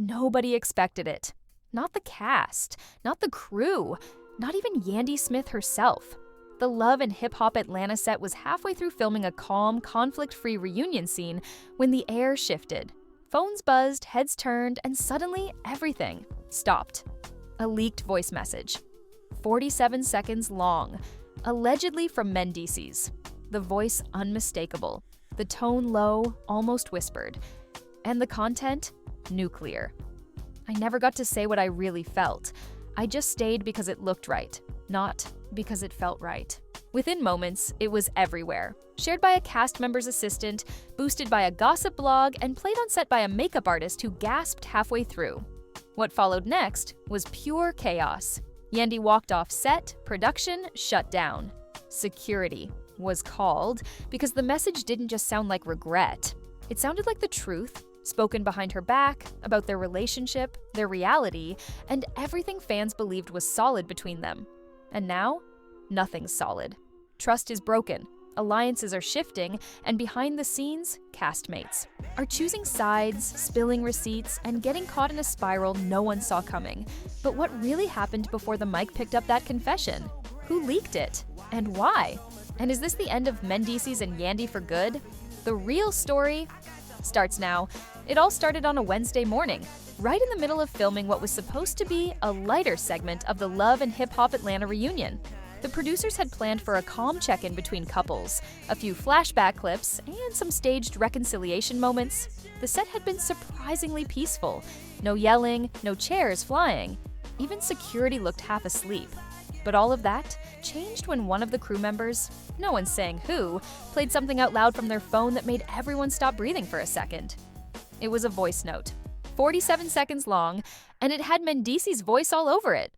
Nobody expected it. Not the cast, not the crew, not even Yandy Smith herself. The Love and Hip Hop Atlanta set was halfway through filming a calm, conflict-free reunion scene when the air shifted. Phones buzzed, heads turned, and suddenly everything stopped. A leaked voice message. 47 seconds long, allegedly from Mendeecees. The voice unmistakable, the tone low, almost whispered, and the content nuclear. I never got to say what I really felt. I just stayed because it looked right, not because it felt right. Within moments, it was everywhere. Shared by a cast member's assistant, boosted by a gossip blog, and played on set by a makeup artist who gasped halfway through. What followed next was pure chaos. Yandy walked off set, production shut down. Security was called because the message didn't just sound like regret. It sounded like the truth, spoken behind her back, about their relationship, their reality, and everything fans believed was solid between them. And now, nothing's solid. Trust is broken, alliances are shifting, and behind the scenes, castmates are choosing sides, spilling receipts, and getting caught in a spiral no one saw coming. But what really happened before the mic picked up that confession? Who leaked it? And why? And is this the end of Mendeecees and Yandy for good? The real story starts now. It all started on a Wednesday morning, right in the middle of filming what was supposed to be a lighter segment of the Love and Hip Hop Atlanta reunion. The producers had planned for a calm check-in between couples, a few flashback clips, and some staged reconciliation moments. The set had been surprisingly peaceful. No yelling, no chairs flying. Even security looked half asleep. But all of that changed when one of the crew members, no one's saying who, played something out loud from their phone that made everyone stop breathing for a second. It was a voice note, 47 seconds long, and it had Mendeecees' voice all over it.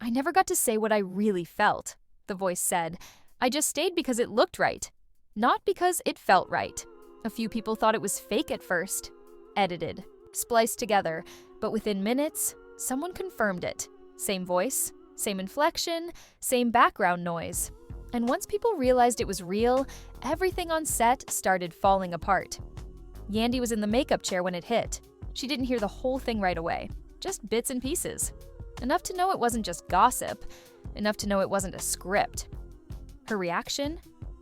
"I never got to say what I really felt," the voice said. "I just stayed because it looked right, not because it felt right." A few people thought it was fake at first. Edited, spliced together, but within minutes, someone confirmed it. Same voice, same inflection, same background noise. And once people realized it was real, everything on set started falling apart. Yandy was in the makeup chair when it hit. She didn't hear the whole thing right away, just bits and pieces. Enough to know it wasn't just gossip, enough to know it wasn't a script. Her reaction?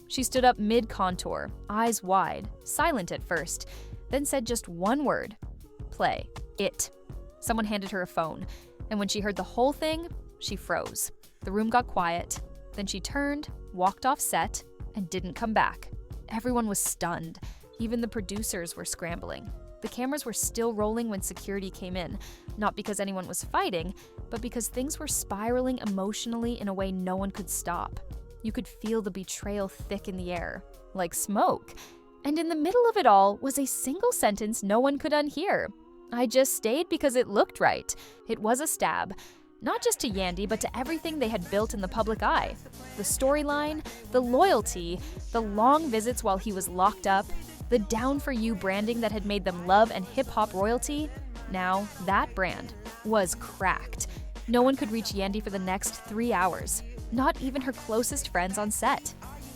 She stood up mid-contour, eyes wide, silent at first, then said just one word: play. It. Someone handed her a phone, and when she heard the whole thing, she froze. The room got quiet. Then she turned, walked off set, and didn't come back. Everyone was stunned. Even the producers were scrambling. The cameras were still rolling when security came in, not because anyone was fighting, but because things were spiraling emotionally in a way no one could stop. You could feel the betrayal thick in the air, like smoke. And in the middle of it all was a single sentence no one could unhear. "I just stayed because it looked right." It was a stab. Not just to Yandy, but to everything they had built in the public eye. The storyline, the loyalty, the long visits while he was locked up, the down-for-you branding that had made them love and hip-hop royalty. Now, that brand was cracked. No one could reach Yandy for the next 3 hours, not even her closest friends on set.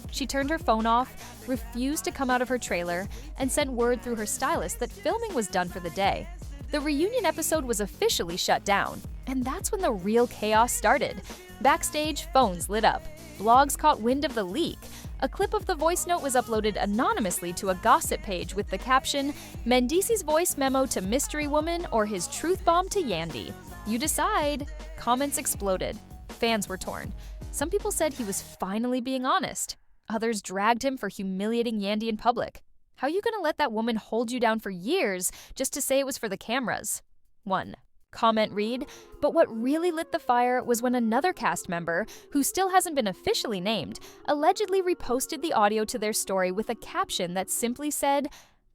She turned her phone off, refused to come out of her trailer, and sent word through her stylist that filming was done for the day. The reunion episode was officially shut down, and that's when the real chaos started. Backstage, phones lit up. Blogs caught wind of the leak. A clip of the voice note was uploaded anonymously to a gossip page with the caption, "Mendeecees' voice memo to mystery woman or his truth bomb to Yandy. You decide." Comments exploded. Fans were torn. Some people said he was finally being honest. Others dragged him for humiliating Yandy in public. How you gonna let that woman hold you down for years just to say it was for the cameras? One comment read, "But what really lit the fire was when another cast member, who still hasn't been officially named, allegedly reposted the audio to their story with a caption that simply said,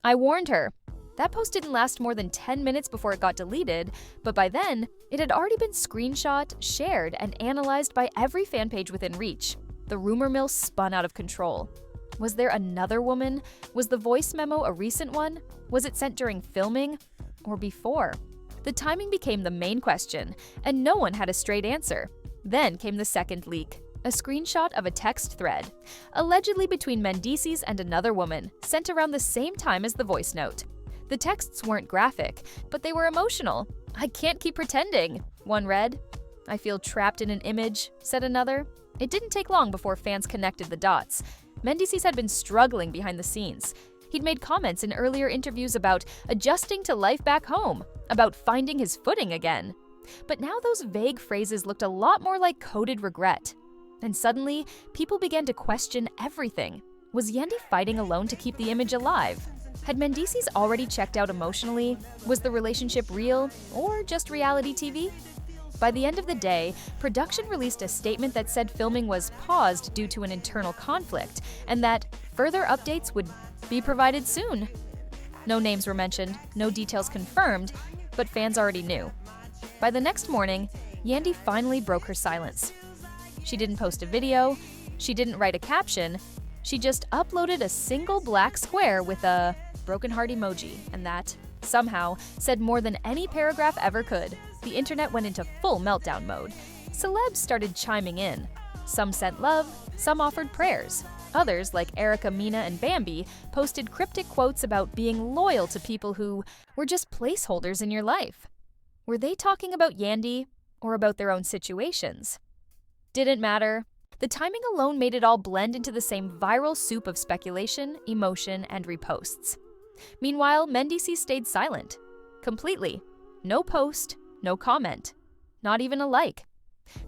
'I warned her.' That post didn't last more than 10 minutes before it got deleted, but by then, it had already been screenshot, shared, and analyzed by every fan page within reach. The rumor mill spun out of control. Was there another woman? Was the voice memo a recent one? Was it sent during filming? Or before? The timing became the main question, and no one had a straight answer. Then came the second leak, a screenshot of a text thread, allegedly between Mendeecees and another woman, sent around the same time as the voice note. The texts weren't graphic, but they were emotional. "I can't keep pretending," one read. "I feel trapped in an image," said another. It didn't take long before fans connected the dots. Mendeecees had been struggling behind the scenes. He'd made comments in earlier interviews about adjusting to life back home, about finding his footing again. But now those vague phrases looked a lot more like coded regret. And suddenly, people began to question everything. Was Yandy fighting alone to keep the image alive? Had Mendeecees already checked out emotionally? Was the relationship real, or just reality TV? By the end of the day, production released a statement that said filming was paused due to an internal conflict, and that further updates would be provided soon. No names were mentioned, no details confirmed, but fans already knew. By the next morning, Yandy finally broke her silence. She didn't post a video, she didn't write a caption, she just uploaded a single black square with a broken heart emoji, and that, somehow, said more than any paragraph ever could. The internet went into full meltdown mode. Celebs started chiming in. Some sent love, some offered prayers. Others, like Erica, Mina, and Bambi, posted cryptic quotes about being loyal to people who were just placeholders in your life. Were they talking about Yandy or about their own situations? Didn't matter. The timing alone made it all blend into the same viral soup of speculation, emotion, and reposts. Meanwhile, Mendeecees stayed silent. Completely. No post, no comment. Not even a like.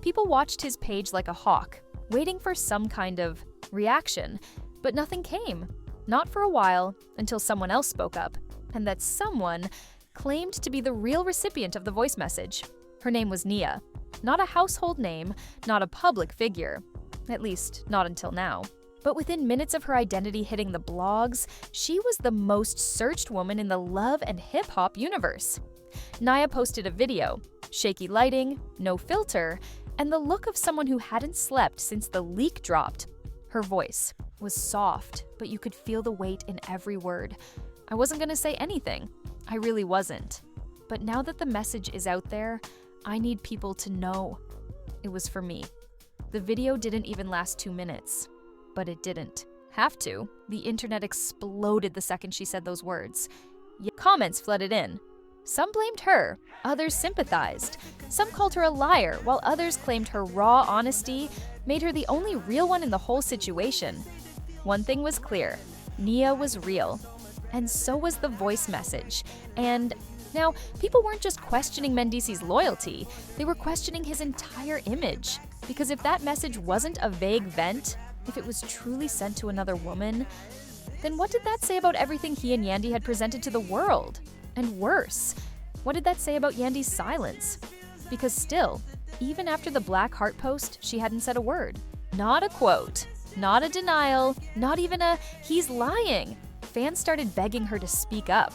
People watched his page like a hawk, waiting for some kind of reaction, but nothing came. Not for a while, until someone else spoke up, and that someone claimed to be the real recipient of the voice message. Her name was Nia. Not a household name, not a public figure. At least, not until now. But within minutes of her identity hitting the blogs, she was the most searched woman in the love and hip-hop universe. Nia posted a video, shaky lighting, no filter, and the look of someone who hadn't slept since the leak dropped. Her voice was soft, but you could feel the weight in every word. I wasn't gonna say anything. I really wasn't. But now that the message is out there, I need people to know. It was for me. The video didn't even last 2 minutes. But it didn't. Have to. The internet exploded the second she said those words. Comments flooded in. Some blamed her, others sympathized. Some called her a liar, while others claimed her raw honesty made her the only real one in the whole situation. One thing was clear, Nia was real. And so was the voice message. And now, people weren't just questioning Mendeecees' loyalty, they were questioning his entire image. Because if that message wasn't a vague vent, if it was truly sent to another woman, then what did that say about everything he and Yandy had presented to the world? And worse, what did that say about Yandy's silence? Because still, even after the Black Heart post, she hadn't said a word. Not a quote, not a denial, not even a "he's lying." Fans started begging her to speak up.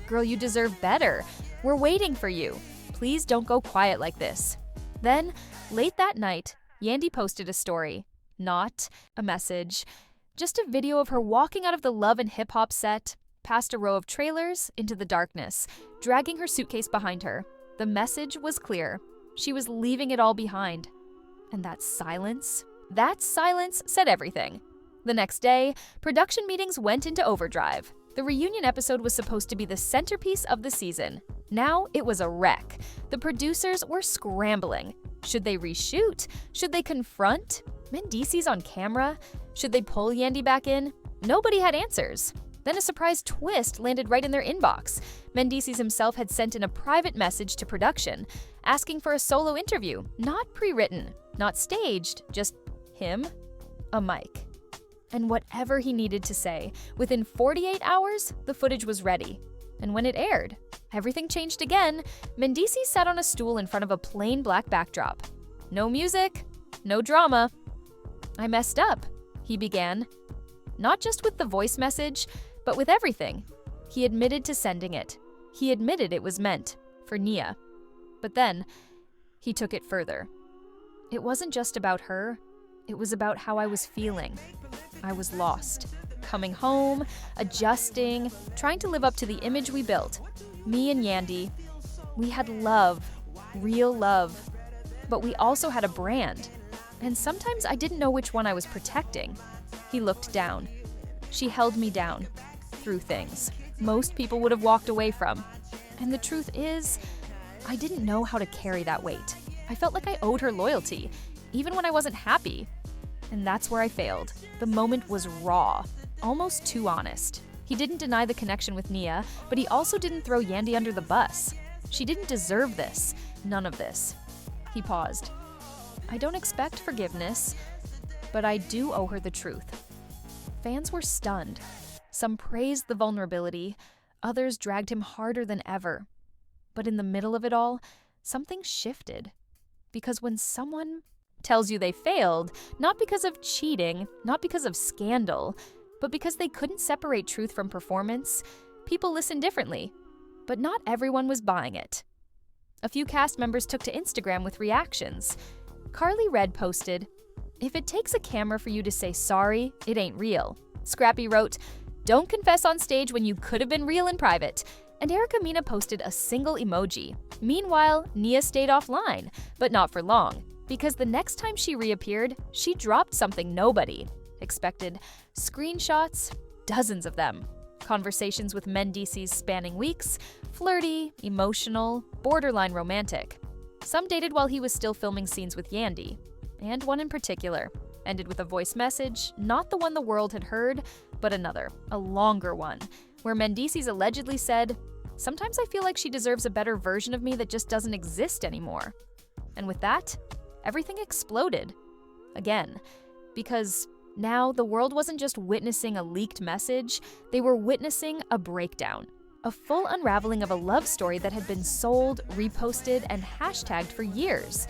"Girl, you deserve better. We're waiting for you. Please don't go quiet like this." Then, late that night, Yandy posted a story. Not a message, just a video of her walking out of the Love and Hip Hop set, past a row of trailers, into the darkness, dragging her suitcase behind her. The message was clear. She was leaving it all behind. And that silence said everything. The next day, production meetings went into overdrive. The reunion episode was supposed to be the centerpiece of the season. Now it was a wreck. The producers were scrambling. Should they reshoot? Should they confront? Mendeecees on camera? Should they pull Yandy back in? Nobody had answers. Then a surprise twist landed right in their inbox. Mendeecees himself had sent in a private message to production, asking for a solo interview, not pre-written, not staged, just him, a mic. And whatever he needed to say, within 48 hours, the footage was ready. And when it aired, everything changed again. Mendeecees sat on a stool in front of a plain black backdrop. No music, no drama. "I messed up," he began. Not just with the voice message, but with everything. He admitted to sending it. He admitted it was meant for Nia. But then, he took it further. It wasn't just about her. It was about how I was feeling. I was lost. Coming home, adjusting, trying to live up to the image we built. Me and Yandy. We had love, real love. But we also had a brand. And sometimes I didn't know which one I was protecting. He looked down. She held me down. Through things. most people would have walked away from. And the truth is, I didn't know how to carry that weight. I felt like I owed her loyalty, even when I wasn't happy. And that's where I failed. The moment was raw, almost too honest. He didn't deny the connection with Nia, but he also didn't throw Yandy under the bus. She didn't deserve this, none of this. He paused. I don't expect forgiveness, but I do owe her the truth. Fans were stunned. Some praised the vulnerability, others dragged him harder than ever. But in the middle of it all, something shifted. Because when someone tells you they failed, not because of cheating, not because of scandal, but because they couldn't separate truth from performance, people listen differently. But not everyone was buying it. A few cast members took to Instagram with reactions. Carly Red posted, "If it takes a camera for you to say sorry, it ain't real." Scrappy wrote, "Don't confess on stage when you could have been real in private." And Erica Mena posted a single emoji. Meanwhile, Nia stayed offline, but not for long, because the next time she reappeared, she dropped something nobody expected. Screenshots, dozens of them. Conversations with Mendeecees spanning weeks, flirty, emotional, borderline romantic. Some dated while he was still filming scenes with Yandy, and one in particular ended with a voice message, not the one the world had heard, but another, a longer one, where Mendeecees allegedly said, "Sometimes I feel like she deserves a better version of me that just doesn't exist anymore." And with that, everything exploded. Again, because now the world wasn't just witnessing a leaked message, they were witnessing a breakdown. A full unraveling of a love story that had been sold, reposted, and hashtagged for years.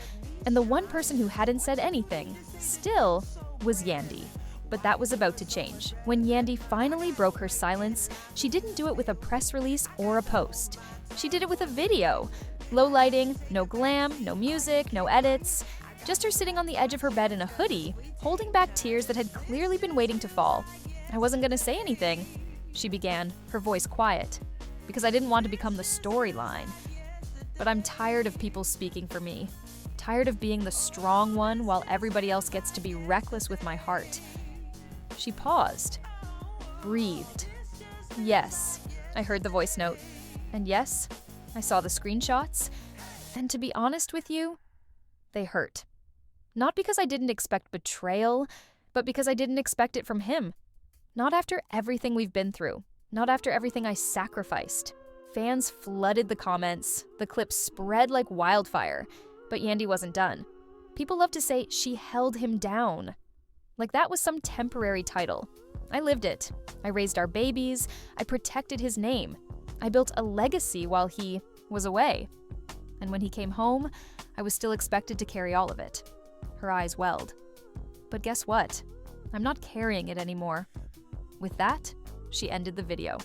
And the one person who hadn't said anything, still, was Yandy. But that was about to change. When Yandy finally broke her silence, she didn't do it with a press release or a post. She did it with a video. Low lighting, no glam, no music, no edits. Just her sitting on the edge of her bed in a hoodie, holding back tears that had clearly been waiting to fall. "I wasn't gonna say anything," she began, her voice quiet, "because I didn't want to become the storyline. But I'm tired of people speaking for me. Tired of being the strong one while everybody else gets to be reckless with my heart." She paused, breathed. "Yes," I heard the voice note. "And yes, I saw the screenshots. And to be honest with you, they hurt. Not because I didn't expect betrayal, but because I didn't expect it from him. Not after everything we've been through. Not after everything I sacrificed." Fans flooded the comments. The clip spread like wildfire. But Yandy wasn't done. People love to say she held him down. Like that was some temporary title. I lived it. I raised our babies. I protected his name. I built a legacy while he was away. And when he came home, I was still expected to carry all of it. Her eyes welled. But guess what? I'm not carrying it anymore. With that, she ended the video.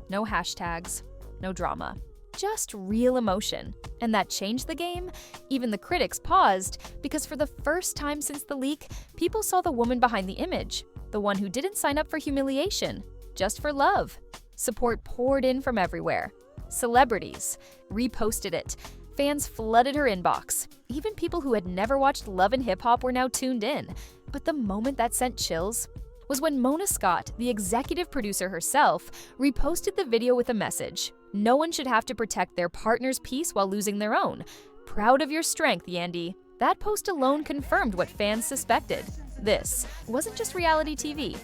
No hashtags, no drama. Just real emotion. And that changed the game. Even the critics paused, because for the first time since the leak, people saw the woman behind the image, the one who didn't sign up for humiliation, just for love. Support poured in from everywhere. Celebrities reposted it. Fans flooded her inbox. Even people who had never watched Love and Hip Hop were now tuned in. But the moment that sent chills was when Mona Scott, the executive producer herself, reposted the video with a message. "No one should have to protect their partner's peace while losing their own. Proud of your strength, Yandy." That post alone confirmed what fans suspected. This wasn't just reality TV.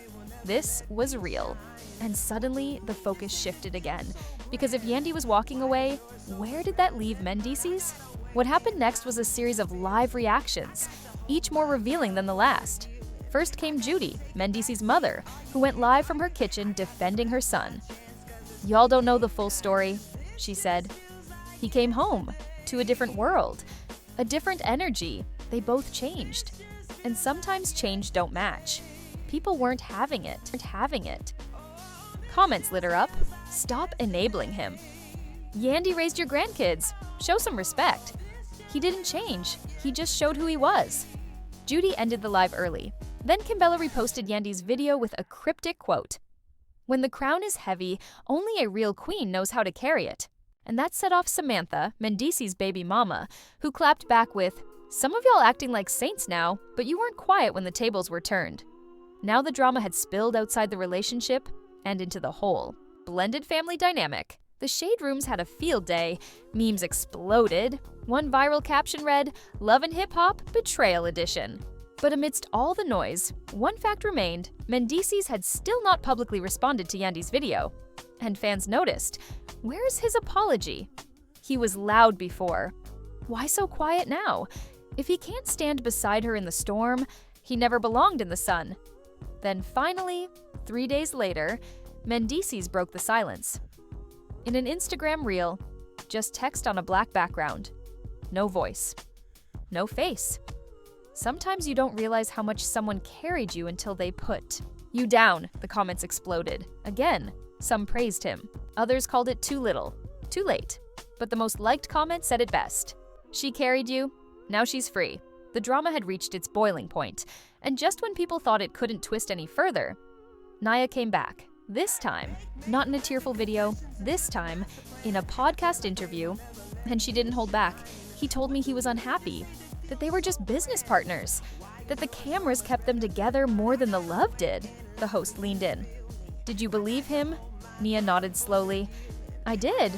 This was real. And suddenly, the focus shifted again. Because if Yandy was walking away, where did that leave Mendeecees? What happened next was a series of live reactions, each more revealing than the last. First came Judy, Mendeecees' mother, who went live from her kitchen defending her son. "Y'all don't know the full story," she said. "He came home to a different world, a different energy. They both changed. And sometimes change don't match. People weren't having it. Comments lit her up. "Stop enabling him." "Yandy raised your grandkids. Show some respect." "He didn't change. He just showed who he was." Judy ended the live early. Then Kimbella reposted Yandy's video with a cryptic quote. "When the crown is heavy, only a real queen knows how to carry it." And that set off Samantha, Mendeecees' baby mama, who clapped back with, "Some of y'all acting like saints now, but you weren't quiet when the tables were turned." Now the drama had spilled outside the relationship and into the whole blended family dynamic. The shade rooms had a field day, memes exploded. One viral caption read, "Love and Hip Hop Betrayal Edition." But amidst all the noise, one fact remained: Mendeecees had still not publicly responded to Yandy's video. And fans noticed, where's his apology? He was loud before. Why so quiet now? If he can't stand beside her in the storm, he never belonged in the sun. Then finally, 3 days later, Mendeecees broke the silence. In an Instagram reel, just text on a black background. No voice. No face. Sometimes you don't realize how much someone carried you until they put you down, the comments exploded. Again, some praised him. Others called it too little, too late. But the most liked comment said it best. She carried you, now she's free. The drama had reached its boiling point, and just when people thought it couldn't twist any further, Nia came back. This time, not in a tearful video, this time in a podcast interview, and she didn't hold back. He told me he was unhappy, that they were just business partners, that the cameras kept them together more than the love did. The host leaned in. Did you believe him? Nia nodded slowly. I did,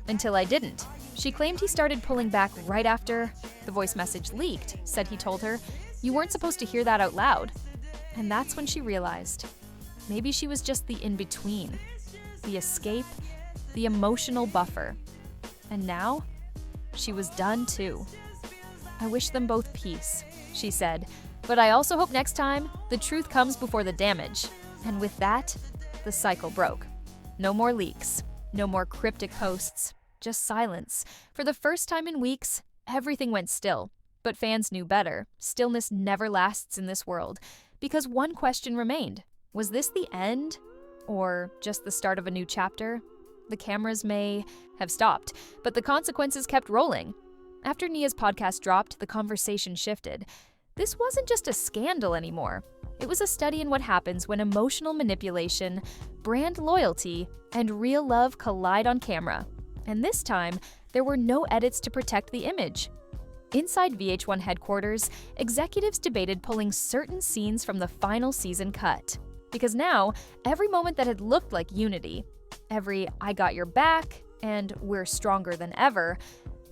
until I didn't. She claimed he started pulling back right after the voice message leaked, said he told her, "You weren't supposed to hear that out loud." And that's when she realized. Maybe she was just the in-between, the escape, the emotional buffer. And now, she was done too. I wish them both peace, she said, but I also hope next time the truth comes before the damage. And with that, the cycle broke. No more leaks, no more cryptic posts, just silence. For the first time in weeks, everything went still. But fans knew better. Stillness never lasts in this world, because one question remained. Was this the end, or just the start of a new chapter? The cameras may have stopped, but the consequences kept rolling. After Nia's podcast dropped, the conversation shifted. This wasn't just a scandal anymore. It was a study in what happens when emotional manipulation, brand loyalty, and real love collide on camera. And this time, there were no edits to protect the image. Inside VH1 headquarters, executives debated pulling certain scenes from the final season cut. Because now, every moment that had looked like unity, every "I got your back" and "we're stronger than ever,"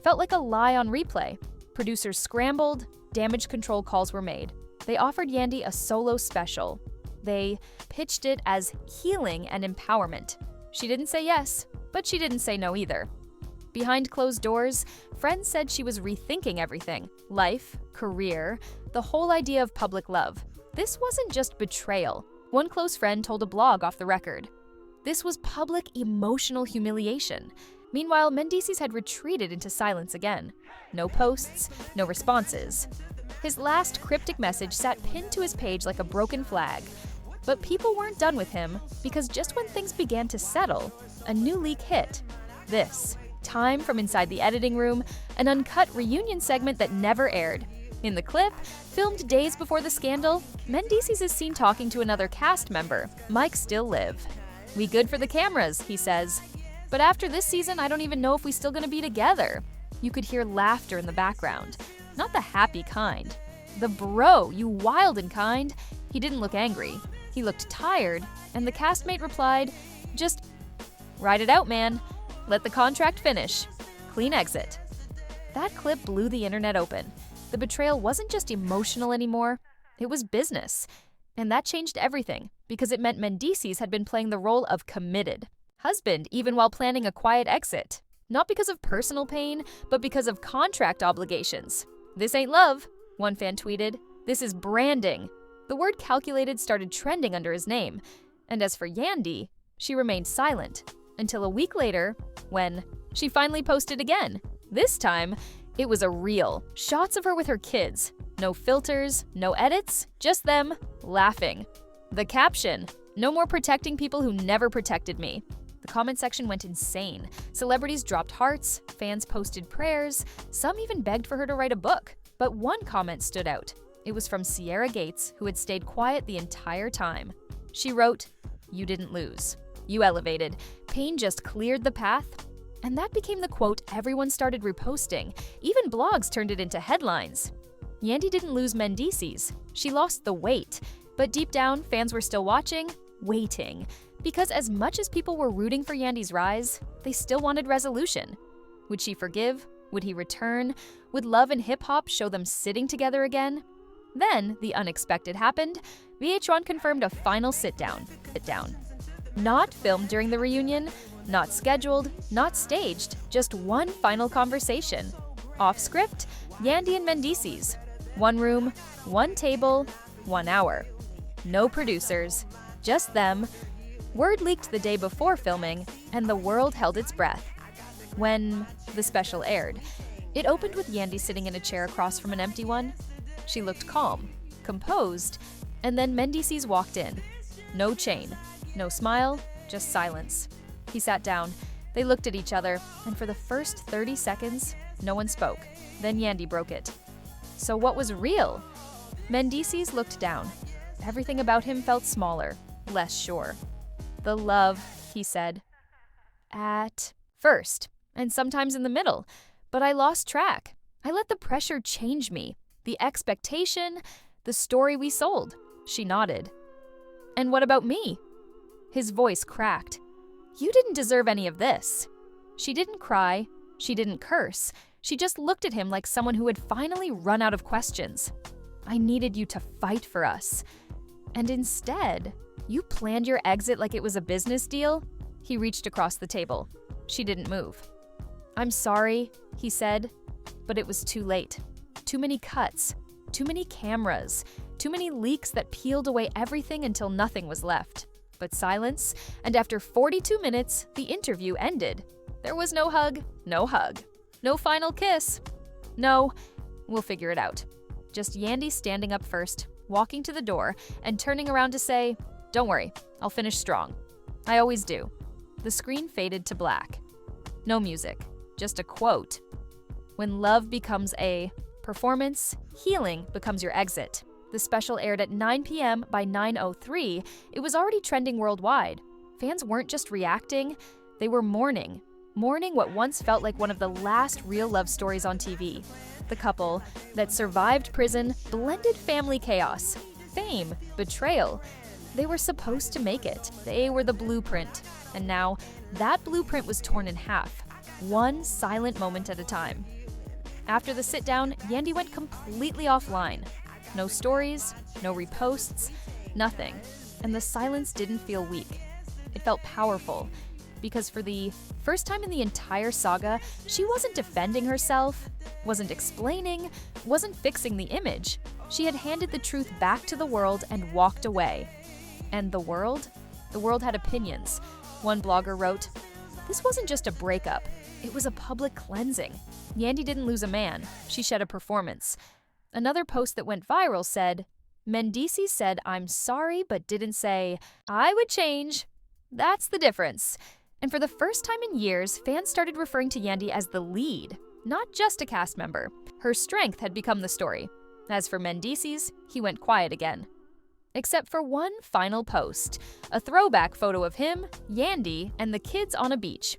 felt like a lie on replay. Producers scrambled, damage control calls were made. They offered Yandy a solo special. They pitched it as healing and empowerment. She didn't say yes, but she didn't say no either. Behind closed doors, friends said she was rethinking everything: life, career, the whole idea of public love. This wasn't just betrayal. One close friend told a blog off the record. This was public emotional humiliation. Meanwhile, Mendeecees had retreated into silence again. No posts, no responses. His last cryptic message sat pinned to his page like a broken flag. But people weren't done with him, because just when things began to settle, a new leak hit. This, time from inside the editing room, an uncut reunion segment that never aired. In the clip, filmed days before the scandal, Mendeecees is seen talking to another cast member, Mike Still Live. "We good for the cameras," he says. "But after this season, I don't even know if we still gonna be together." You could hear laughter in the background. Not the happy kind. The "bro, you wild and kind." He didn't look angry. He looked tired, and the castmate replied, "Just ride it out, man. Let the contract finish. Clean exit." That clip blew the internet open. The betrayal wasn't just emotional anymore, it was business. And that changed everything, because it meant Mendeecees had been playing the role of committed husband even while planning a quiet exit. Not because of personal pain, but because of contract obligations. "This ain't love," one fan tweeted. "This is branding." The word calculated started trending under his name. And as for Yandy, she remained silent until a week later, when she finally posted again. This time, it was a reel. Shots of her with her kids. No filters, no edits, just them laughing. The caption, "No more protecting people who never protected me." The comment section went insane. Celebrities dropped hearts, fans posted prayers, some even begged for her to write a book. But one comment stood out. It was from Sierra Gates, who had stayed quiet the entire time. She wrote, "You didn't lose. You elevated. Pain just cleared the path." And that became the quote everyone started reposting. Even blogs turned it into headlines. Yandy didn't lose Mendeecees. She lost the weight. But deep down, fans were still watching, waiting. Because as much as people were rooting for Yandy's rise, they still wanted resolution. Would she forgive? Would he return? Would love and hip-hop show them sitting together again? Then, the unexpected happened. VH1 confirmed a final sit-down. Not filmed during the reunion, not scheduled, not staged, just one final conversation. Off script, Yandy and Mendeecees. One room, one table, 1 hour. No producers, just them. Word leaked the day before filming, and the world held its breath. When the special aired, it opened with Yandy sitting in a chair across from an empty one. She looked calm, composed, and then Mendeecees walked in. No chain, no smile, just silence. He sat down. They looked at each other, and for the first 30 seconds, no one spoke. Then Yandy broke it. So what was real? Mendeecees looked down. Everything about him felt smaller, less sure. The love, he said. At first, and sometimes in the middle, but I lost track. I let the pressure change me. The expectation, the story we sold. She nodded. And what about me? His voice cracked. You didn't deserve any of this. She didn't cry. She didn't curse. She just looked at him like someone who had finally run out of questions. I needed you to fight for us. And instead, you planned your exit like it was a business deal? He reached across the table. She didn't move. I'm sorry, he said, but it was too late. Too many cuts, too many cameras, too many leaks that peeled away everything until nothing was left. But silence, and after 42 minutes, the interview ended. There was no hug, no final kiss. No, we'll figure it out. Just Yandy standing up first, walking to the door, and turning around to say, don't worry, I'll finish strong. I always do. The screen faded to black. No music, just a quote. When love becomes a performance, healing becomes your exit. The special aired at 9 p.m. By 9:03, it was already trending worldwide. Fans weren't just reacting, they were mourning. Mourning what once felt like one of the last real love stories on TV. The couple that survived prison, blended family chaos, fame, betrayal. They were supposed to make it. They were the blueprint. And now, that blueprint was torn in half, one silent moment at a time. After the sit-down, Yandy went completely offline. No stories, no reposts, nothing. And the silence didn't feel weak. It felt powerful. Because for the first time in the entire saga, she wasn't defending herself, wasn't explaining, wasn't fixing the image. She had handed the truth back to the world and walked away. And the world? The world had opinions. One blogger wrote, "This wasn't just a breakup, it was a public cleansing. Yandy didn't lose a man, she shed a performance." Another post that went viral said, "Mendeecees said, 'I'm sorry,' but didn't say, 'I would change.' That's the difference." And for the first time in years, fans started referring to Yandy as the lead, not just a cast member. Her strength had become the story. As for Mendeecees, he went quiet again. Except for one final post, a throwback photo of him, Yandy, and the kids on a beach.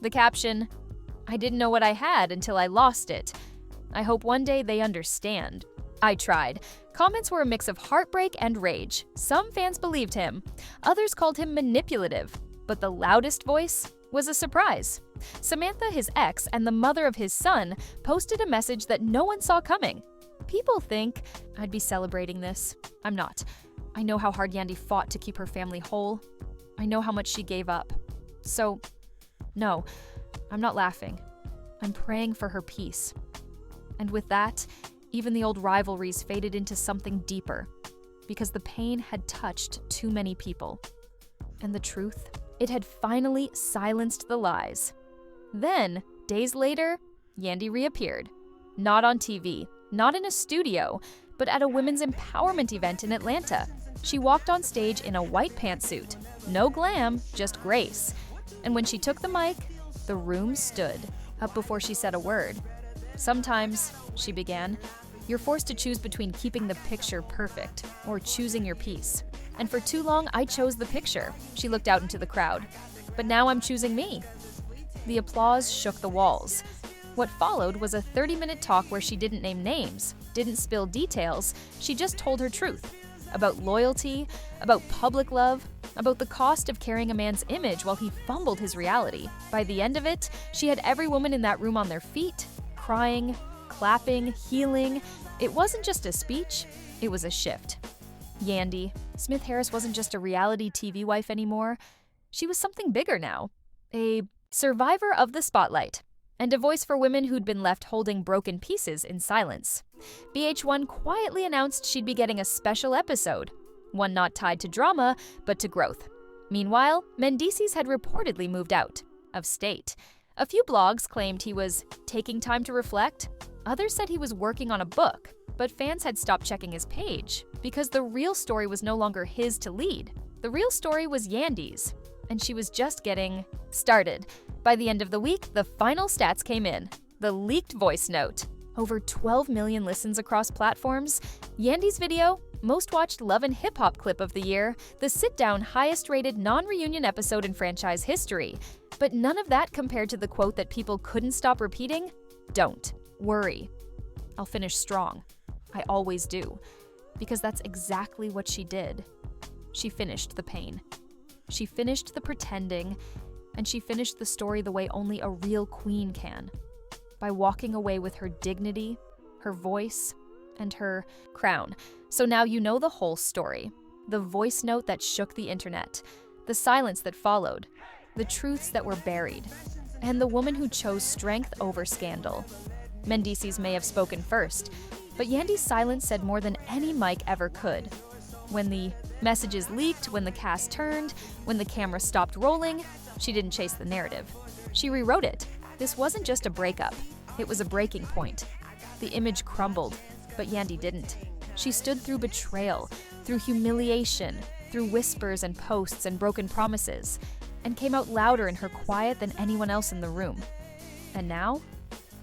The caption, "I didn't know what I had until I lost it. I hope one day they understand. I tried." Comments were a mix of heartbreak and rage. Some fans believed him. Others called him manipulative. But the loudest voice was a surprise. Samantha, his ex, and the mother of his son posted a message that no one saw coming. People think I'd be celebrating this. I'm not. I know how hard Yandy fought to keep her family whole. I know how much she gave up. So, no, I'm not laughing. I'm praying for her peace. And with that, even the old rivalries faded into something deeper, because the pain had touched too many people. And the truth? It had finally silenced the lies. Then, days later, Yandy reappeared. Not on TV, not in a studio, but at a women's empowerment event in Atlanta. She walked on stage in a white pantsuit. No glam, just grace. And when she took the mic, the room stood up before she said a word. "Sometimes," she began, "you're forced to choose between keeping the picture perfect or choosing your peace. And for too long, I chose the picture." She looked out into the crowd. "But now I'm choosing me." The applause shook the walls. What followed was a 30-minute talk where she didn't name names, didn't spill details, she just told her truth. about loyalty, about public love, about the cost of carrying a man's image while he fumbled his reality. By the end of it, she had every woman in that room on their feet, crying, clapping, healing. It wasn't just a speech, it was a shift. Yandy, Smith Harris wasn't just a reality TV wife anymore. She was something bigger now. A survivor of the spotlight, and a voice for women who'd been left holding broken pieces in silence. VH1 quietly announced she'd be getting a special episode, one not tied to drama, but to growth. Meanwhile, Mendeecees had reportedly moved out of state. A few blogs claimed he was taking time to reflect. Others said he was working on a book, but fans had stopped checking his page because the real story was no longer his to lead. The real story was Yandy's, and she was just getting started. By the end of the week, the final stats came in. The leaked voice note. Over 12 million listens across platforms. Yandy's video, most watched Love and Hip Hop clip of the year, the sit-down highest rated non-reunion episode in franchise history. But none of that compared to the quote that people couldn't stop repeating: "Don't worry. I'll finish strong. I always do." Because that's exactly what she did. She finished the pain. She finished the pretending, and she finished the story the way only a real queen can, by walking away with her dignity, her voice, and her crown. So now you know the whole story. The voice note that shook the internet, the silence that followed, the truths that were buried, and the woman who chose strength over scandal. Mendeecees may have spoken first, but Yandy's silence said more than any mic ever could. When the messages leaked, when the cast turned, when the camera stopped rolling, she didn't chase the narrative. She rewrote it. This wasn't just a breakup. It was a breaking point. The image crumbled, but Yandy didn't. She stood through betrayal, through humiliation, through whispers and posts and broken promises, and came out louder in her quiet than anyone else in the room. And now?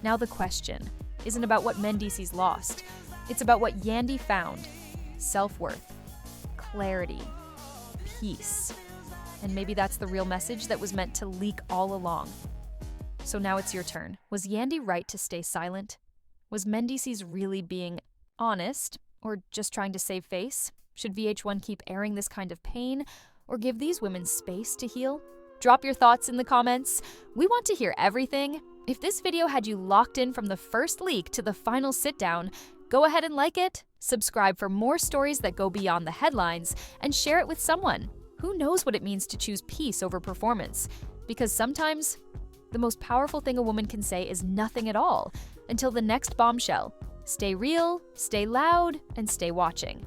Now the question isn't about what Mendeecees lost. It's about what Yandy found. Self-worth, clarity, peace. And maybe that's the real message that was meant to leak all along. So now it's your turn. Was Yandy right to stay silent? Was Mendeecees really being honest, or just trying to save face? Should VH1 keep airing this kind of pain, or give these women space to heal? Drop your thoughts in the comments. We want to hear everything. If this video had you locked in from the first leak to the final sit-down, go ahead and like it, subscribe for more stories that go beyond the headlines, and share it with someone. Who knows what it means to choose peace over performance? Because sometimes, the most powerful thing a woman can say is nothing at all. Until the next bombshell, stay real, stay loud, and stay watching.